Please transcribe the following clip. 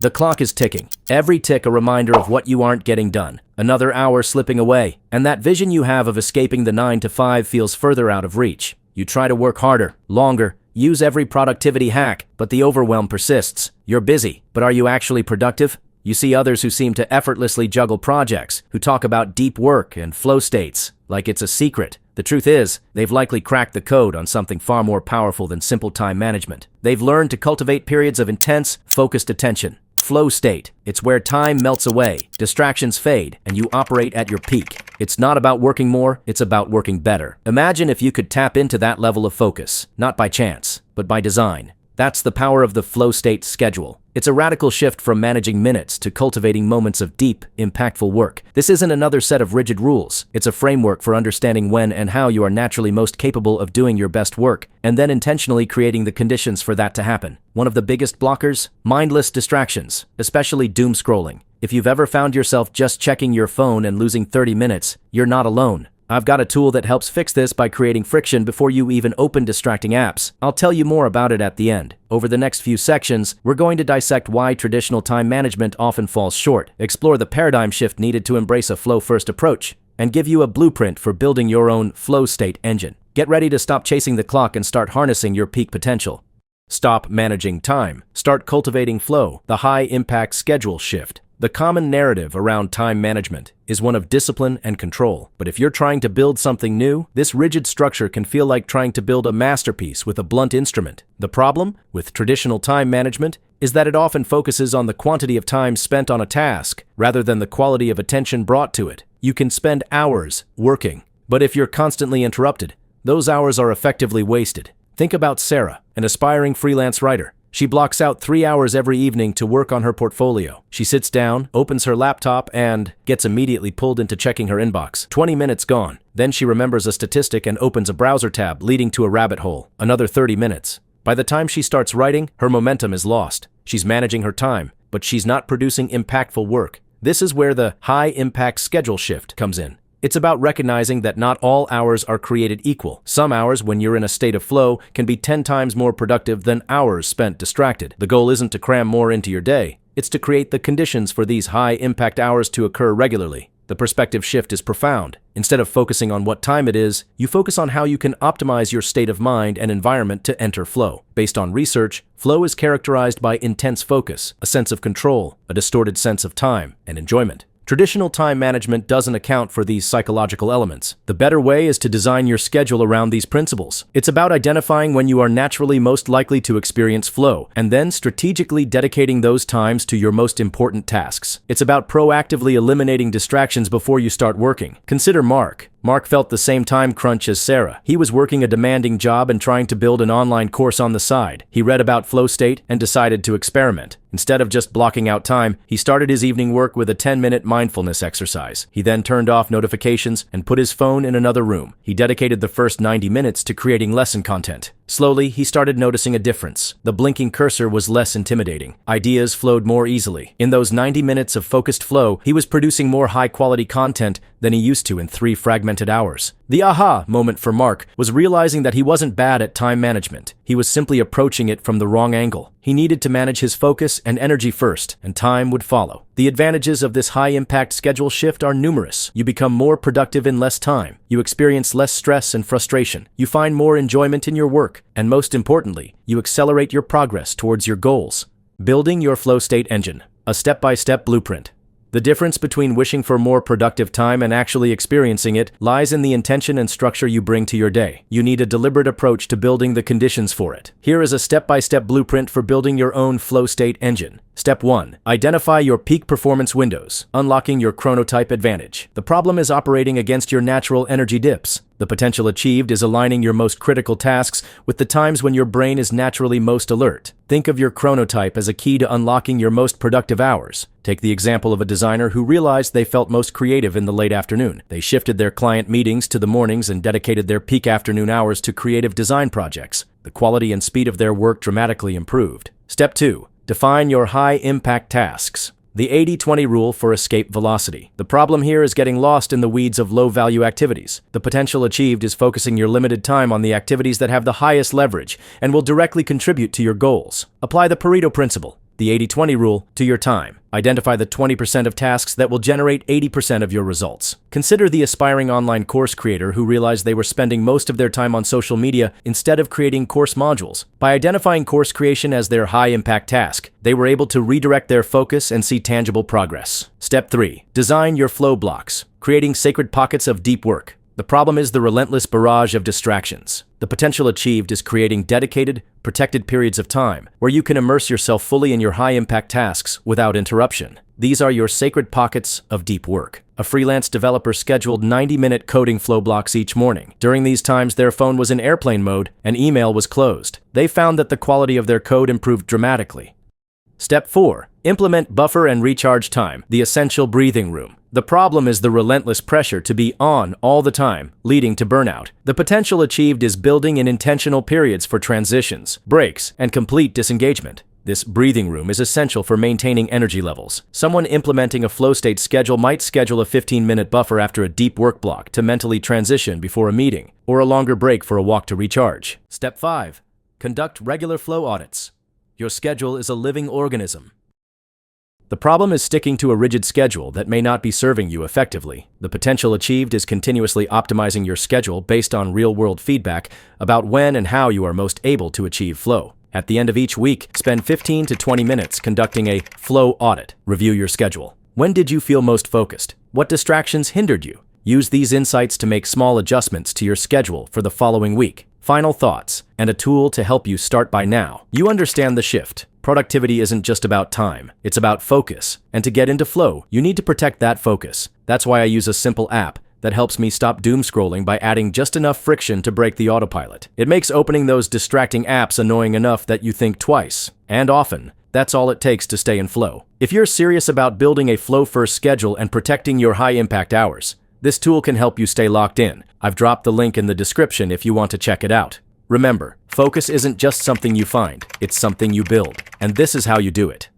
The clock is ticking. Every tick a reminder of what you aren't getting done. Another hour slipping away, and that vision you have of escaping the 9 to 5 feels further out of reach. You try to work harder, longer, use every productivity hack, but the overwhelm persists. You're busy, but are you actually productive? You see others who seem to effortlessly juggle projects, who talk about deep work and flow states, like it's a secret. The truth is, they've likely cracked the code on something far more powerful than simple time management. They've learned to cultivate periods of intense, focused attention. Flow state. It's where time melts away, distractions fade, and you operate at your peak. It's not about working more, it's about working better. Imagine if you could tap into that level of focus, not by chance, but by design. That's the power of the flow state schedule. It's a radical shift from managing minutes to cultivating moments of deep, impactful work. This isn't another set of rigid rules. It's a framework for understanding when and how you are naturally most capable of doing your best work, and then intentionally creating the conditions for that to happen. One of the biggest blockers? Mindless distractions, especially doom scrolling. If you've ever found yourself just checking your phone and losing 30 minutes, you're not alone. I've got a tool that helps fix this by creating friction before you even open distracting apps. I'll tell you more about it at the end. Over the next few sections, we're going to dissect why traditional time management often falls short, explore the paradigm shift needed to embrace a flow-first approach, and give you a blueprint for building your own flow state engine. Get ready to stop chasing the clock and start harnessing your peak potential. Stop managing time. Start cultivating flow, the high-impact schedule shift. The common narrative around time management is one of discipline and control. But if you're trying to build something new, this rigid structure can feel like trying to build a masterpiece with a blunt instrument. The problem with traditional time management is that it often focuses on the quantity of time spent on a task rather than the quality of attention brought to it. You can spend hours working, but if you're constantly interrupted, those hours are effectively wasted. Think about Sarah, an aspiring freelance writer. She blocks out 3 hours every evening to work on her portfolio. She sits down, opens her laptop, and gets immediately pulled into checking her inbox. 20 minutes gone. Then she remembers a statistic and opens a browser tab, leading to a rabbit hole. Another 30 minutes. By the time she starts writing, her momentum is lost. She's managing her time, but she's not producing impactful work. This is where the high-impact schedule shift comes in. It's about recognizing that not all hours are created equal. Some hours, when you're in a state of flow, can be 10 times more productive than hours spent distracted. The goal isn't to cram more into your day. It's to create the conditions for these high-impact hours to occur regularly. The perspective shift is profound. Instead of focusing on what time it is, you focus on how you can optimize your state of mind and environment to enter flow. Based on research, flow is characterized by intense focus, a sense of control, a distorted sense of time, and enjoyment. Traditional time management doesn't account for these psychological elements. The better way is to design your schedule around these principles. It's about identifying when you are naturally most likely to experience flow, and then strategically dedicating those times to your most important tasks. It's about proactively eliminating distractions before you start working. Consider Mark. Mark felt the same time crunch as Sarah. He was working a demanding job and trying to build an online course on the side. He read about flow state and decided to experiment. Instead of just blocking out time, he started his evening work with a 10-minute mindfulness exercise. He then turned off notifications and put his phone in another room. He dedicated the first 90 minutes to creating lesson content. Slowly, he started noticing a difference. The blinking cursor was less intimidating. Ideas flowed more easily. In those 90 minutes of focused flow, he was producing more high-quality content than he used to in 3 fragmented hours. The aha moment for Mark was realizing that he wasn't bad at time management. He was simply approaching it from the wrong angle. He needed to manage his focus and energy first, and time would follow. The advantages of this high-impact schedule shift are numerous. You become more productive in less time. You experience less stress and frustration. You find more enjoyment in your work. And most importantly, you accelerate your progress towards your goals. Building your flow state engine. A step-by-step blueprint. The difference between wishing for more productive time and actually experiencing it lies in the intention and structure you bring to your day. You need a deliberate approach to building the conditions for it. Here is a step-by-step blueprint for building your own flow state engine. Step 1. Identify your peak performance windows, unlocking your chronotype advantage. The problem is operating against your natural energy dips. The potential achieved is aligning your most critical tasks with the times when your brain is naturally most alert. Think of your chronotype as a key to unlocking your most productive hours. Take the example of a designer who realized they felt most creative in the late afternoon. They shifted their client meetings to the mornings and dedicated their peak afternoon hours to creative design projects. The quality and speed of their work dramatically improved. Step 2. Define your high-impact tasks. The 80-20 rule for escape velocity. The problem here is getting lost in the weeds of low-value activities. The potential achieved is focusing your limited time on the activities that have the highest leverage and will directly contribute to your goals. Apply the Pareto principle. the 80-20 rule, to your time. Identify the 20% of tasks that will generate 80% of your results. Consider the aspiring online course creator who realized they were spending most of their time on social media instead of creating course modules. By identifying course creation as their high-impact task, they were able to redirect their focus and see tangible progress. Step 3. Design your flow blocks, creating sacred pockets of deep work. The problem is the relentless barrage of distractions. The potential achieved is creating dedicated, protected periods of time where you can immerse yourself fully in your high-impact tasks without interruption. These are your sacred pockets of deep work. A freelance developer scheduled 90-minute coding flow blocks each morning. During these times, their phone was in airplane mode and email was closed. They found that the quality of their code improved dramatically. Step 4. Implement buffer and recharge time, the essential breathing room. The problem is the relentless pressure to be on all the time, leading to burnout. The potential achieved is building in intentional periods for transitions, breaks, and complete disengagement. This breathing room is essential for maintaining energy levels. Someone implementing a flow state schedule might schedule a 15-minute buffer after a deep work block to mentally transition before a meeting, or a longer break for a walk to recharge. Step 5. Conduct regular flow audits. Your schedule is a living organism. The problem is sticking to a rigid schedule that may not be serving you effectively. The potential achieved is continuously optimizing your schedule based on real-world feedback about when and how you are most able to achieve flow. At the end of each week, spend 15 to 20 minutes conducting a flow audit. Review your schedule. When did you feel most focused? What distractions hindered you? Use these insights to make small adjustments to your schedule for the following week. Final thoughts, and a tool to help you start by now. You understand the shift. Productivity isn't just about time, it's about focus. And to get into flow, you need to protect that focus. That's why I use a simple app that helps me stop doom scrolling by adding just enough friction to break the autopilot. It makes opening those distracting apps annoying enough that you think twice. And often, that's all it takes to stay in flow. If you're serious about building a flow-first schedule and protecting your high-impact hours, this tool can help you stay locked in. I've dropped the link in the description if you want to check it out. Remember, focus isn't just something you find, it's something you build. And this is how you do it.